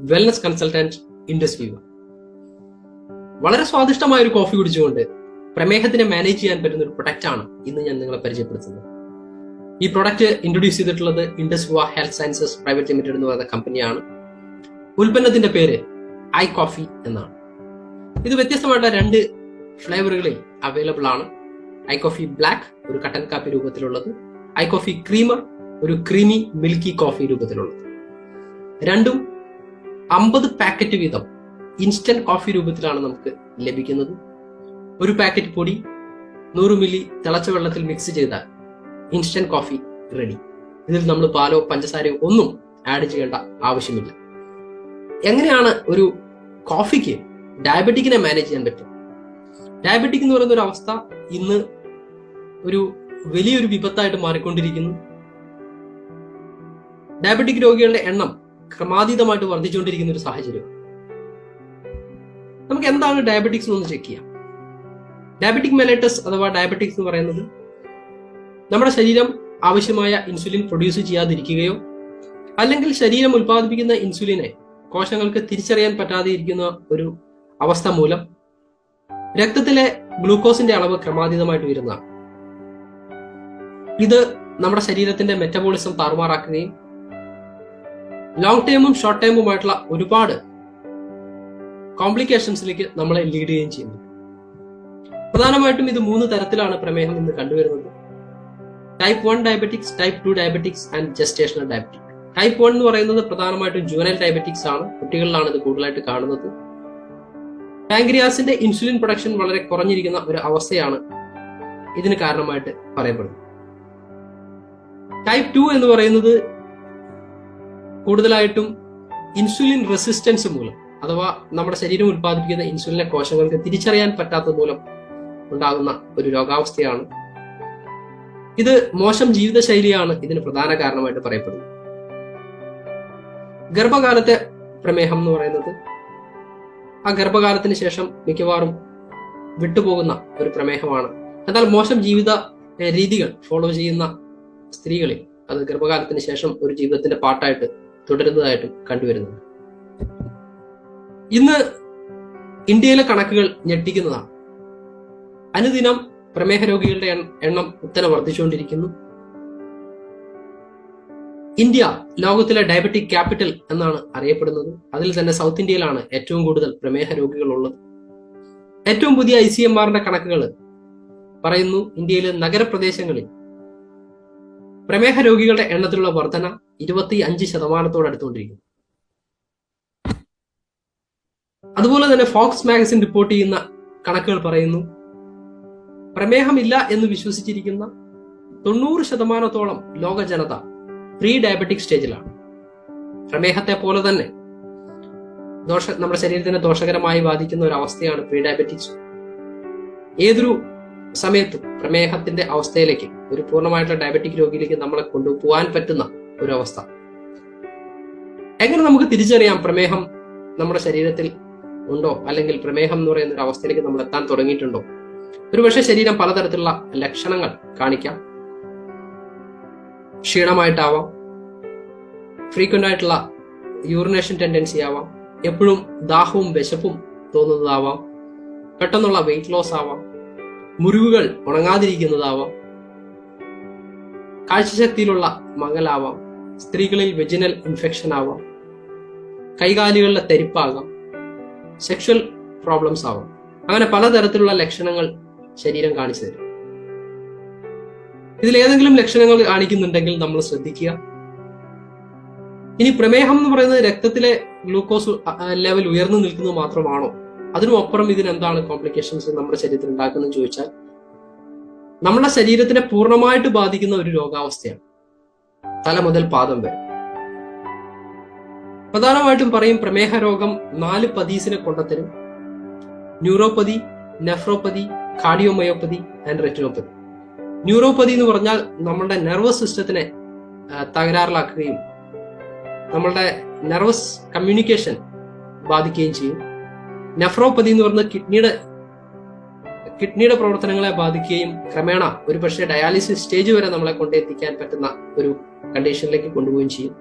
Wellness consultant Indus വീവ. വളരെ സ്വാദിഷ്ടമായ ഒരു കോഫി കുടിച്ചുകൊണ്ട് പ്രമേഹത്തിനെ മാനേജ് ചെയ്യാൻ പറ്റുന്ന ഒരു പ്രൊഡക്റ്റ് ആണ് ഇന്ന് ഞാൻ നിങ്ങളെ പരിചയപ്പെടുത്തുന്നത്. ഈ പ്രൊഡക്റ്റ് ഇൻട്രൊഡ്യൂസ് ചെയ്തിട്ടുള്ളത് Indus Viva Health Sciences Private Limited എന്ന് പറയുന്ന കമ്പനിയാണ്. ഉൽപ്പന്നത്തിന്റെ പേര് ഐ കോഫി എന്നാണ്. ഇത് വ്യത്യസ്തമായിട്ടുള്ള 2 ഫ്ലേവറുകളിൽ അവൈലബിൾ ആണ്. ഐ കോഫി ബ്ലാക്ക്, ഒരു കട്ടൻ കാപ്പി രൂപത്തിലുള്ളത്. ഐ കോഫി ക്രീമർ, ഒരു ക്രീമി മിൽക്കി കോഫി രൂപത്തിലുള്ളത്. രണ്ടും 50 പാക്കറ്റ് വീതം ഇൻസ്റ്റന്റ് കോഫി രൂപത്തിലാണ് നമുക്ക് ലഭിക്കുന്നത്. ഒരു പാക്കറ്റ് പൊടി 100 മില്ലി തിളച്ച വെള്ളത്തിൽ മിക്സ് ചെയ്താൽ ഇൻസ്റ്റന്റ് കോഫി റെഡി. ഇതിൽ നമ്മൾ പാലോ പഞ്ചസാരയോ ഒന്നും ആഡ് ചെയ്യേണ്ട ആവശ്യമില്ല. എങ്ങനെയാണ് ഒരു കോഫിക്ക് ഡയബറ്റിക്കിനെ മാനേജ് ചെയ്യാൻ പറ്റും? ഡയബറ്റിക് എന്ന് പറയുന്ന ഒരു അവസ്ഥ ഇന്ന് ഒരു വലിയൊരു വിപത്തായിട്ട് മാറിക്കൊണ്ടിരിക്കുന്നു. ഡയബറ്റിക് രോഗികളുടെ എണ്ണം ക്രമാതീതമായിട്ട് വർദ്ധിച്ചുകൊണ്ടിരിക്കുന്ന ഒരു സാഹചര്യം. നമുക്ക് എന്താണ് ഡയബറ്റിക്സ് എന്ന് ചെക്ക് ചെയ്യാം. ഡയബറ്റിക് മെലൈറ്റസ് അഥവാ ഡയബറ്റിക്സ് എന്ന് പറയുന്നത് നമ്മുടെ ശരീരം ആവശ്യമായ ഇൻസുലിൻ പ്രൊഡ്യൂസ് ചെയ്യാതിരിക്കുകയോ അല്ലെങ്കിൽ ശരീരം ഉൽപ്പാദിപ്പിക്കുന്ന ഇൻസുലിനെ കോശങ്ങൾക്ക് തിരിച്ചറിയാൻ പറ്റാതെ ഇരിക്കുന്ന ഒരു അവസ്ഥ മൂലം രക്തത്തിലെ ഗ്ലൂക്കോസിന്റെ അളവ് ക്രമാതീതമായിട്ട് വരുന്നതാണ്. ഇത് നമ്മുടെ ശരീരത്തിന്റെ മെറ്റബോളിസം താറുമാറാക്കുകയും ലോങ് ടേമും ഷോർട്ട് ടേമുമായിട്ടുള്ള ഒരുപാട് കോംപ്ലിക്കേഷൻസിലേക്ക് നമ്മളെ ലീഡ് ചെയ്യുകയും ചെയ്യുന്നു. പ്രധാനമായിട്ടും ഇത് 3 തരത്തിലാണ് പ്രമേഹം ഇന്ന് കണ്ടുവരുന്നത്. Type 1 diabetics, type 2 diabetics and gestational diabetic. Type 1 എന്ന് പറയുന്നത് പ്രധാനമായിട്ടും ജുവനൈൽ ഡയബറ്റിക്സ് ആണ്. കുട്ടികളിലാണ് ഇത് കൂടുതലായിട്ട് കാണുന്നത്. പാങ്ക്രിയാസിന്റെ ഇൻസുലിൻ പ്രൊഡക്ഷൻ വളരെ കുറഞ്ഞിരിക്കുന്ന ഒരു അവസ്ഥയാണ് ഇതിന് കാരണമായിട്ട് പറയപ്പെടുന്നത്. ടൈപ്പ് 2 എന്ന് പറയുന്നത് കൂടുതലായിട്ടും ഇൻസുലിൻ റെസിസ്റ്റൻസ് മൂലം അഥവാ നമ്മുടെ ശരീരം ഉത്പാദിപ്പിക്കുന്ന ഇൻസുലിനെ കോശങ്ങൾക്ക് തിരിച്ചറിയാൻ പറ്റാത്തത് മൂലം ഉണ്ടാകുന്ന ഒരു രോഗാവസ്ഥയാണ്. ഇത് മോശം ജീവിതശൈലിയാണ് ഇതിന് പ്രധാന കാരണമായിട്ട് പറയപ്പെടുന്നത്. ഗർഭകാലത്തെ പ്രമേഹം എന്ന് പറയുന്നത് ആ ഗർഭകാലത്തിന് ശേഷം മിക്കവാറും വിട്ടുപോകുന്ന ഒരു പ്രമേഹമാണ്. എന്നാൽ മോശം ജീവിത രീതികൾ ഫോളോ ചെയ്യുന്ന സ്ത്രീകളിൽ അത് ഗർഭകാലത്തിന് ശേഷം ഒരു ജീവിതത്തിന്റെ പാർട്ടായിട്ട് തുടരുന്നതായിട്ടും കണ്ടുവരുന്നുണ്ട്. ഇന്ന് ഇന്ത്യയിലെ കണക്കുകൾ ഞെട്ടിക്കുന്നതാണ്. അനുദിനം പ്രമേഹ രോഗികളുടെ എണ്ണം കുത്തനെ വർദ്ധിച്ചുകൊണ്ടിരിക്കുന്നു. ഇന്ത്യ ലോകത്തിലെ ഡയബറ്റിക് ക്യാപിറ്റൽ എന്നാണ് അറിയപ്പെടുന്നത്. അതിൽ തന്നെ സൗത്ത് ഇന്ത്യയിലാണ് ഏറ്റവും കൂടുതൽ പ്രമേഹ രോഗികൾ ഉള്ളത്. ഏറ്റവും പുതിയ ICMRന്റെ കണക്കുകൾ പറയുന്നു ഇന്ത്യയിലെ നഗരപ്രദേശങ്ങളിൽ പ്രമേഹ രോഗികളുടെ എണ്ണത്തിലുള്ള വർധന 25% അടുത്തുകൊണ്ടിരിക്കുന്നു. അതുപോലെ തന്നെ ഫോക്സ് മാഗസിൻ റിപ്പോർട്ട് ചെയ്യുന്ന കണക്കുകൾ പറയുന്നു പ്രമേഹമില്ല എന്ന് വിശ്വസിച്ചിരിക്കുന്ന 90% ലോക ജനത പ്രീ ഡയബറ്റിക് സ്റ്റേജിലാണ്. പ്രമേഹത്തെ പോലെ തന്നെ നമ്മുടെ ശരീരത്തിനെ ദോഷകരമായി ബാധിക്കുന്ന ഒരു അവസ്ഥയാണ് പ്രീ ഡയബറ്റിക്സ്. ഏതൊരു സമയത്തും പ്രമേഹത്തിന്റെ അവസ്ഥയിലേക്ക് ഒരു പൂർണ്ണമായിട്ടുള്ള ഡയബറ്റിക് രോഗിയിലേക്ക് നമ്മളെ കൊണ്ടുപോകാൻ പറ്റുന്ന ഒരു അവസ്ഥ. എങ്ങനെ നമുക്ക് തിരിച്ചറിയാം പ്രമേഹം നമ്മുടെ ശരീരത്തിൽ ഉണ്ടോ അല്ലെങ്കിൽ പ്രമേഹം എന്ന് പറയുന്ന ഒരു അവസ്ഥയിലേക്ക് നമ്മൾ എത്താൻ തുടങ്ങിയിട്ടുണ്ടോ? ഒരുപക്ഷെ ശരീരം പലതരത്തിലുള്ള ലക്ഷണങ്ങൾ കാണിക്കാം. ക്ഷീണമായിട്ടാവാം, ഫ്രീക്വന്റ് ആയിട്ടുള്ള യൂറിനേഷൻ ടെൻഡൻസി ആവാം, എപ്പോഴും ദാഹവും വിശപ്പും തോന്നുന്നതാവാം, പെട്ടെന്നുള്ള വെയിറ്റ് ലോസ് ആവാം, മുറിവുകൾ ഉണങ്ങാതിരിക്കുന്നതാവാം, കാഴ്ചശക്തിയിലുള്ള മങ്ങലാവാം, സ്ത്രീകളിൽ വെജിനൽ ഇൻഫെക്ഷൻ ആവാം, കൈകാലുകളിലെ തെരിപ്പാകാം, സെക്ഷൽ പ്രോബ്ലംസ് ആവാം. അങ്ങനെ പലതരത്തിലുള്ള ലക്ഷണങ്ങൾ ശരീരം കാണിച്ചു തരും. ഇതിലേതെങ്കിലും ലക്ഷണങ്ങൾ കാണിക്കുന്നുണ്ടെങ്കിൽ നമ്മൾ ശ്രദ്ധിക്കുക. ഇനി പ്രമേഹം എന്ന് പറയുന്നത് രക്തത്തിലെ ഗ്ലൂക്കോസ് ലെവൽ ഉയർന്നു നിൽക്കുന്നത് മാത്രമാണോ? അതിനുമപ്പുറം ഇതിനെന്താണ് കോംപ്ലിക്കേഷൻസ് നമ്മുടെ ശരീരത്തിൽ ഉണ്ടാക്കുന്നതെന്ന് ചോദിച്ചാൽ നമ്മുടെ ശരീരത്തിനെ പൂർണ്ണമായിട്ട് ബാധിക്കുന്ന ഒരു രോഗാവസ്ഥയാണ്. തല മുതൽ പാദം വരെ. പ്രധാനമായിട്ടും പറയും പ്രമേഹ രോഗം 4 പതീസിനെ കൊണ്ടുത്തരും: neuropathy, nephropathy, cardiomyopathy and retinopathy. Neuropathy എന്ന് പറഞ്ഞാൽ നമ്മളുടെ നെർവസ് സിസ്റ്റത്തിനെ തകരാറിലാക്കുകയും നമ്മളുടെ നെർവസ് കമ്മ്യൂണിക്കേഷൻ ബാധിക്കുകയും ചെയ്യും. നെഫ്രോപ്പതി എന്ന് പറഞ്ഞാൽ കിഡ്നിയുടെ പ്രവർത്തനങ്ങളെ ബാധിക്കുകയും ക്രമേണ ഒരുപക്ഷെ ഡയാലിസിസ് സ്റ്റേജ് വരെ നമ്മളെ കൊണ്ടെത്തിക്കാൻ പറ്റുന്ന ഒരു കണ്ടീഷനിലേക്ക് കൊണ്ടുപോവുകയും ചെയ്യും.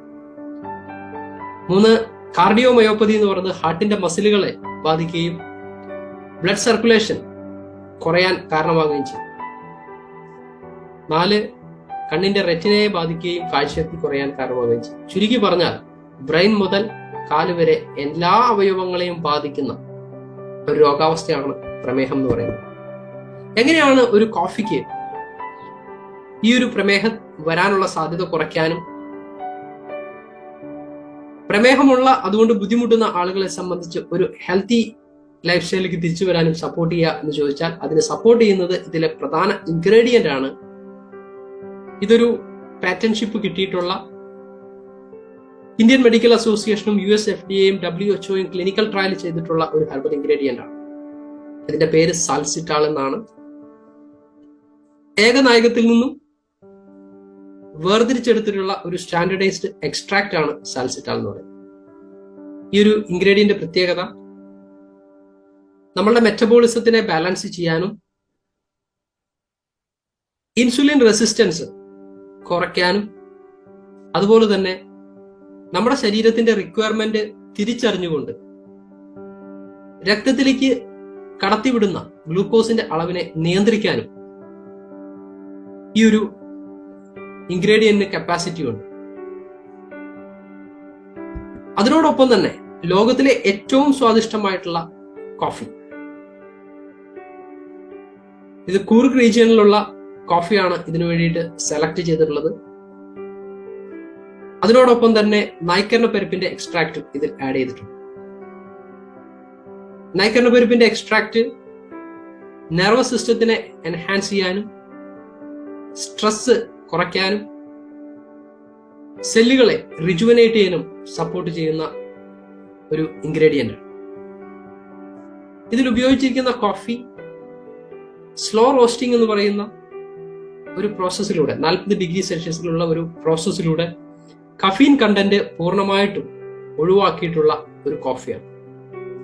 3 കാർഡിയോമയോപ്പതി എന്ന് പറയുന്നത് ഹാർട്ടിന്റെ മസിലുകളെ ബാധിക്കുകയും ബ്ലഡ് സർക്കുലേഷൻ കുറയാൻ കാരണമാകുകയും ചെയ്യും. 4, കണ്ണിന്റെ റെറ്റിനയെ ബാധിക്കുകയും കാഴ്ചശക്തി കുറയാൻ കാരണമാകുകയും ചെയ്യും. ചുരുക്കി പറഞ്ഞാൽ ബ്രെയിൻ മുതൽ കാല് വരെ എല്ലാ അവയവങ്ങളെയും ബാധിക്കുന്ന ഒരു രോഗാവസ്ഥയാണ് പ്രമേഹം എന്ന് പറയുന്നത്. എങ്ങനെയാണ് ഒരു കോഫിക്ക് ഈ ഒരു പ്രമേഹം വരാനുള്ള സാധ്യത കുറയ്ക്കാനും പ്രമേഹമുള്ള അതുകൊണ്ട് ബുദ്ധിമുട്ടുന്ന ആളുകളെ സംബന്ധിച്ച് ഒരു ഹെൽത്തി ലൈഫ് സ്റ്റൈലിലേക്ക് തിരിച്ചു വരാനും സപ്പോർട്ട് ചെയ്യുക എന്ന് ചോദിച്ചാൽ അതിനെ സപ്പോർട്ട് ചെയ്യുന്നത് ഇതിലെ പ്രധാന ഇൻഗ്രീഡിയന്റ് ആണ്. ഇതൊരു പാറ്റന്റ്ഷിപ്പ് കിട്ടിയിട്ടുള്ള ഇന്ത്യൻ മെഡിക്കൽ അസോസിയേഷനും US FDA-യും WHO-യും ക്ലിനിക്കൽ ട്രയൽ ചെയ്തിട്ടുള്ള ഒരു ഹെർബൽ ഇൻഗ്രീഡിയന്റ് ആണ്. ഇതിന്റെ പേര് സാൽസിറ്റാൾ എന്നാണ്. ഏകനായകത്തിൽ നിന്നും വേർതിരിച്ചെടുത്തിട്ടുള്ള ഒരു സ്റ്റാൻഡർഡൈസ്ഡ് എക്സ്ട്രാക്ട് ആണ് സാൽസിറ്റാൾ എന്ന് പറയുന്നത്. ഈ ഒരു ഇൻഗ്രീഡിയന്റ് പ്രത്യേകത നമ്മളുടെ മെറ്റബോളിസത്തിനെ ബാലൻസ് ചെയ്യാനും ഇൻസുലിൻ റെസിസ്റ്റൻസ് കുറയ്ക്കാനും അതുപോലെ തന്നെ നമ്മുടെ ശരീരത്തിന്റെ റിക്വയർമെന്റ് തിരിച്ചറിഞ്ഞുകൊണ്ട് രക്തത്തിലേക്ക് കടത്തിവിടുന്ന ഗ്ലൂക്കോസിന്റെ അളവിനെ നിയന്ത്രിക്കാനും ഈ ഒരു ഇൻഗ്രീഡിയന്റിന് കപ്പാസിറ്റി ഉണ്ട്. അതിനോടൊപ്പം തന്നെ ലോകത്തിലെ ഏറ്റവും സ്വാദിഷ്ടമായിട്ടുള്ള കോഫി, ഇത് കൂർഗ് റീജിയനിലുള്ള കോഫിയാണ് ഇതിനു വേണ്ടിയിട്ട് സെലക്ട് ചെയ്തിട്ടുള്ളത്. അതിനോടൊപ്പം തന്നെ നായ്ക്കർണപ്പരിപ്പിന്റെ എക്സ്ട്രാക്ട് ഇതിൽ ആഡ് ചെയ്തിട്ടുണ്ട്. നായ്ക്കർണപ്പരിപ്പിന്റെ എക്സ്ട്രാക്ട് നെർവസ് സിസ്റ്റത്തിനെ എൻഹാൻസ് ചെയ്യാനും സ്ട്രെസ് കുറയ്ക്കാനും സെല്ലുകളെ റിജുവനേറ്റ് ചെയ്യാനും സപ്പോർട്ട് ചെയ്യുന്ന ഒരു ഇൻഗ്രീഡിയന്റ് ആണ്. ഇതിൽ ഉപയോഗിച്ചിരിക്കുന്ന കോഫി സ്ലോ റോസ്റ്റിംഗ് എന്ന് പറയുന്ന ഒരു പ്രോസസ്സിലൂടെ 40 ഡിഗ്രി സെൽഷ്യസിലുള്ള ഒരു പ്രോസസ്സിലൂടെ കഫീൻ കണ്ടന്റ് പൂർണ്ണമായിട്ടും ഒഴിവാക്കിയിട്ടുള്ള ഒരു കോഫിയാണ്.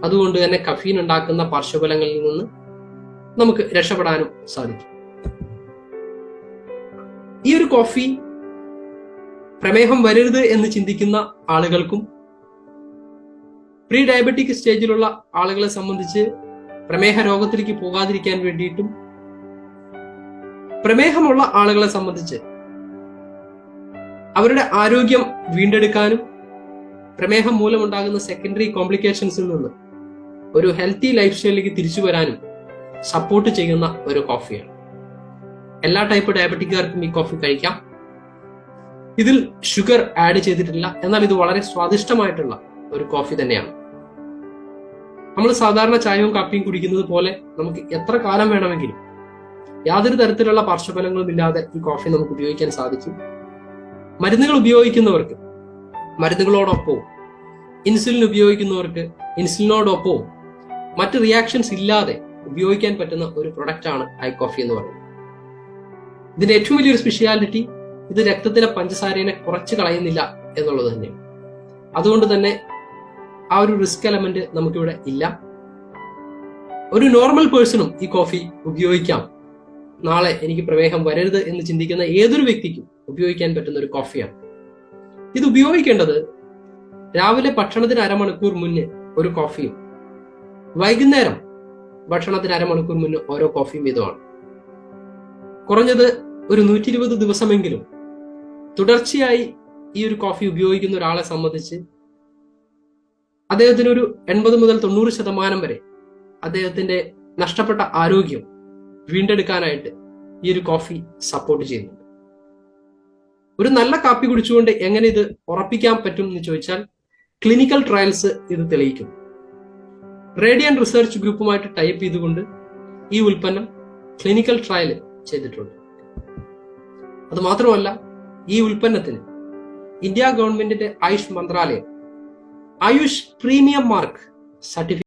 അതുകൊണ്ട് തന്നെ കഫീൻ ഉണ്ടാക്കുന്ന പാർശ്വഫലങ്ങളിൽ നിന്ന് നമുക്ക് രക്ഷപ്പെടാനും സാധിക്കും. ഈ ഒരു കോഫി പ്രമേഹം വരരുത് എന്ന് ചിന്തിക്കുന്ന ആളുകൾക്കും പ്രീ ഡയബറ്റിക് സ്റ്റേജിലുള്ള ആളുകളെ സംബന്ധിച്ച് പ്രമേഹ രോഗത്തിലേക്ക് പോകാതിരിക്കാൻ വേണ്ടിയിട്ടും പ്രമേഹമുള്ള ആളുകളെ സംബന്ധിച്ച് അവരുടെ ആരോഗ്യം വീണ്ടെടുക്കാനും പ്രമേഹം മൂലമുണ്ടാകുന്ന സെക്കൻഡറി കോംപ്ലിക്കേഷൻസിൽ നിന്ന് ഒരു ഹെൽത്തി ലൈഫ് സ്റ്റൈലിലേക്ക് തിരിച്ചു വരാനും സപ്പോർട്ട് ചെയ്യുന്ന ഒരു കോഫിയാണ്. എല്ലാ ടൈപ്പ് ഡയബറ്റിക്കാർക്കും ഈ കോഫി കഴിക്കാം. ഇതിൽ ഷുഗർ ആഡ് ചെയ്തിട്ടില്ല. എന്നാൽ ഇത് വളരെ സ്വാദിഷ്ടമായിട്ടുള്ള ഒരു കോഫി തന്നെയാണ്. നമ്മൾ സാധാരണ ചായയും കാപ്പിയും കുടിക്കുന്നത് പോലെ നമുക്ക് എത്ര കാലം വേണമെങ്കിലും യാതൊരു തരത്തിലുള്ള പാർശ്വഫലങ്ങളും ഇല്ലാതെ ഈ കോഫി നമുക്ക് ഉപയോഗിക്കാൻ സാധിക്കും. മരുന്നുകൾ ഉപയോഗിക്കുന്നവർക്ക് മരുന്നുകളോടൊപ്പവും ഇൻസുലിൻ ഉപയോഗിക്കുന്നവർക്ക് ഇൻസുലിനോടൊപ്പവും മറ്റ് റിയാക്ഷൻസ് ഇല്ലാതെ ഉപയോഗിക്കാൻ പറ്റുന്ന ഒരു പ്രൊഡക്റ്റ് ആണ് ഐ കോഫി എന്ന് പറയുന്നത്. ഇതിന്റെ ഏറ്റവും വലിയൊരു സ്പെഷ്യാലിറ്റി ഇത് രക്തത്തിലെ പഞ്ചസാരയെ കുറച്ച് കളയുന്നില്ല എന്നുള്ളത് തന്നെയാണ്. അതുകൊണ്ട് തന്നെ ആ ഒരു റിസ്ക് എലമെന്റ് നമുക്കിവിടെ ഇല്ല. ഒരു നോർമൽ പേഴ്സണും ഈ കോഫി ഉപയോഗിക്കാം. നാളെ എനിക്ക് പ്രമേഹം വരരുത് എന്ന് ചിന്തിക്കുന്ന ഏതൊരു വ്യക്തിക്കും ഉപയോഗിക്കാൻ പറ്റുന്ന ഒരു കോഫിയാണ്. ഇത് ഉപയോഗിക്കേണ്ടത് രാവിലെ ഭക്ഷണത്തിന് അരമണിക്കൂർ മുന്നേ ഒരു കോഫിയും വൈകുന്നേരം ഭക്ഷണത്തിന് അരമണിക്കൂർ മുന്നേ ഓരോ കോഫിയും വീതമാണ്. കുറഞ്ഞത് ഒരു 120 ദിവസമെങ്കിലും തുടർച്ചയായി ഈ ഒരു കോഫി ഉപയോഗിക്കുന്ന ഒരാളെ സംബന്ധിച്ച് അദ്ദേഹത്തിന് ഒരു 80 മുതൽ 90% വരെ അദ്ദേഹത്തിന്റെ നഷ്ടപ്പെട്ട ആരോഗ്യം വീണ്ടെടുക്കാനായിട്ട് ഈ ഒരു കോഫി സപ്പോർട്ട് ചെയ്യുന്നുണ്ട്. ഒരു നല്ല കാപ്പി കുടിച്ചുകൊണ്ട് എങ്ങനെ ഇത് ഉറപ്പിക്കാൻ പറ്റും എന്ന് ചോദിച്ചാൽ ക്ലിനിക്കൽ ട്രയൽസ് ഇത് തെളിയിക്കും. റേഡിയൻ റിസർച്ച് ഗ്രൂപ്പുമായിട്ട് ടൈപ്പ് ചെയ്തുകൊണ്ട് ഈ ഉൽപ്പന്നം ക്ലിനിക്കൽ ട്രയൽ ചെയ്തിട്ടുണ്ട്. അത് മാത്രമല്ല, ഈ ഉൽപ്പന്നത്തിന് ഇന്ത്യ ഗവൺമെന്റിന്റെ ആയുഷ് മന്ത്രാലയം ആയുഷ് പ്രീമിയം മാർക്ക് സർട്ടിഫിക്കറ്റ്